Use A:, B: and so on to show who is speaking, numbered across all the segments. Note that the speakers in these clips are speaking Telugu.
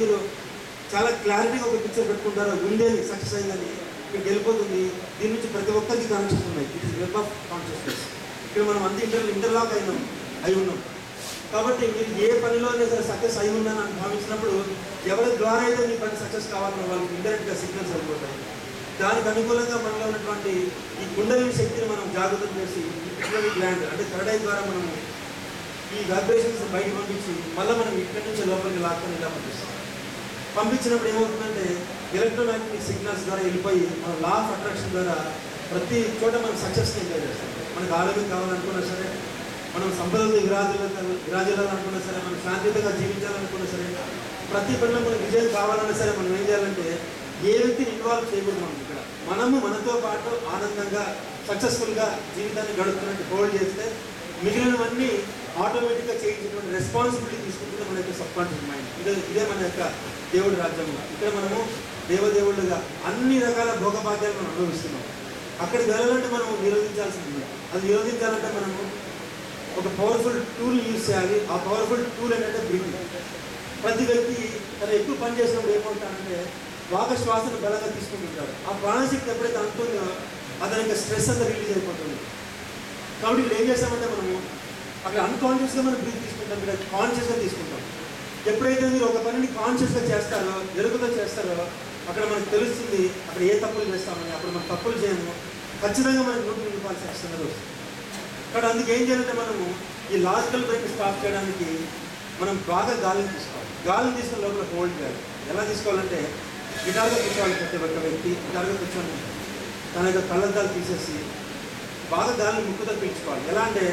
A: మీరు చాలా క్లారిటీగా ఒక పిక్చర్ పెట్టుకుంటారు, ఉందేది సక్సెస్ అయిందని, ఇక్కడికి వెళ్ళిపోతుంది. దీని నుంచి ప్రతి ఒక్కరికి కనెక్షన్స్ ఉన్నాయి. It is web of consciousness. ఇక్కడ మనం అంతా ఇంటర్లాక్ అయి ఉన్నాం. కాబట్టి మీరు ఏ పనిలోనే సరే సక్సెస్ అయి ఉన్నానని భావించినప్పుడు ఎవరి ద్వారా అయితే మీ పని సక్సెస్ కావాలన్న వాళ్ళకి ఇండైరెక్ట్గా సిగ్నల్స్ అయిపోతాయి. దానికి అనుకూలంగా మనలో ఉన్నటువంటి ఈ కుండలిని శక్తిని మనం జాగ్రత్త చేసి పిట్యూటరీ గ్లాండ్ అంటే థర్డ్ ఐ ద్వారా మనము ఈ వైబ్రేషన్స్ బయటకు పంపించి మళ్ళీ మనం ఇక్కడి నుంచి లోపలికి లాక్కొని ఇలా పంపించినప్పుడు ఏమవుతుందంటే ఎలక్ట్రోమాగ్నెటిక్ సిగ్నల్స్ ద్వారా వెళ్ళిపోయి మన లా ఆఫ్ అట్రాక్షన్ ద్వారా ప్రతి చోట మనం సక్సెస్ని ఎంజాయ్ చేస్తాం. మనకు ఆరోగ్యం కావాలనుకున్నా సరే, మనం సంపదలతో విరాజిల్లాలనుకున్నా సరే, మనం శాంతియుతంగా జీవించాలనుకున్నా సరే, ప్రతి పనిలో మనకు విజయం కావాలన్నా సరే మనం ఏం చేయాలంటే ఏ వ్యక్తిని ఇన్వాల్వ్ చేయకూడదు. మనం ఇక్కడ మనము మనతో పాటు ఆనందంగా సక్సెస్ఫుల్గా జీవితాన్ని గడుపుతున్నట్టు హోల్డ్ చేస్తే మిగిలినవన్నీ ఆటోమేటిక్గా చేయించేటువంటి రెస్పాన్సిబిలిటీ తీసుకుంటే మన యొక్క సబ్ కాన్షియస్ మైండ్. ఇదే మన యొక్క దేవుడి రాజ్యంలో. ఇక్కడ మనము దేవదేవుళ్ళుగా అన్ని రకాల భోగభాగ్యాలు మనం అనుభవిస్తున్నాం. అక్కడికి వెళ్ళాలంటే మనం నిరోధించాల్సింది. అది నిరోధించాలంటే మనము ఒక పవర్ఫుల్ టూల్ యూజ్ చేయాలి. ఆ పవర్ఫుల్ టూల్ ఏంటంటే బ్రీతింగ్. ప్రతి వ్యక్తి తను ఎక్కువ పని చేసినప్పుడు ఏమవుతాడంటే వాక శ్వాసను బలంగా తీసుకుంటుంటాడు. ఆ ప్రాణశక్తి ఎప్పుడైతే అంటుందో అతని యొక్క స్ట్రెస్ అంతా రిలీజ్ అయిపోతుంది. కాబట్టి ఇక్కడ ఏం చేస్తామంటే మనము అక్కడ అన్కాన్షియస్గా మనం బ్రీత్ తీసుకుంటాం, ఇక్కడ కాన్షియస్గా తీసుకుంటాం. ఎప్పుడైతే మీరు ఒక పనిని కాన్షియస్గా చేస్తారో, ఎరుగుతో చేస్తారో, అక్కడ మనకు తెలుస్తుంది అక్కడ ఏ తప్పులు చేస్తామని. అప్పుడు మనం తప్పులు చేయము, ఖచ్చితంగా మనకు 100% సక్సెస్ వస్తుంది. ఇక్కడ అందుకు ఏం చేయాలంటే మనము ఈ లాజికల్ బ్రెయిన్ స్టాప్ చేయడానికి మనం బాగా గాలిని తీసుకోవాలి. గాలిని తీసుకుని లోపల హోల్డ్ చేయాలి. ఎలా తీసుకోవాలంటే గిటార్గా కూర్చోవాలి. ప్రతి ఒక్క వ్యక్తి గిటార్గా కూర్చొని తన యొక్క కళ్ళద్దాలు తీసేసి బాగా గాలిని ముక్కుతో పీల్చుకోవాలి. ఎలా అంటే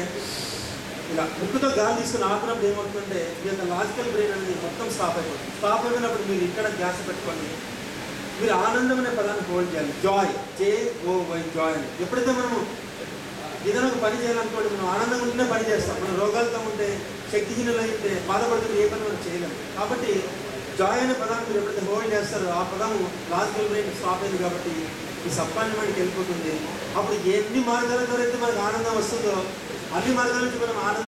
A: ఇలా ముక్కుతో గాలి తీసుకుని ఆపినప్పుడు ఏమవుతుందంటే మీ యొక్క లాజికల్ బ్రెయిన్ అనేది మొత్తం స్టాప్ అయిపోతుంది. స్టాప్ అయిపోయినప్పుడు మీరు ఇక్కడ గ్యాస్ పెట్టుకొని మీరు ఆనందం అనే పదాన్ని హోల్డ్ చేయాలి. జాయ్, JOY, జాయ్ అని. ఎప్పుడైతే మనము ఏదైనా ఒక పని చేయాలనుకోండి, మనం ఆనందంగా ఉంటే పని చేస్తాం. మనం రోగాలతో ఉంటే, శక్తిహీనలు అయితే, బాధపడుతుంటే ఏ పని మనం చేయలేము. కాబట్టి జాయ్ అనే పదాన్ని మీరు ఎప్పుడైతే హోల్డ్ చేస్తారో ఆ పదము లాజికల్ బ్రెయిన్ స్టాప్ అయింది కాబట్టి ఈ సబ్కాన్షియస్ మైండ్కి వెళ్ళిపోతుంది. అప్పుడు ఎన్ని మార్గాల ద్వారా అయితే మనకు ఆనందం వస్తుందో అన్ని మార్గాల నుంచి మనం ఆనందం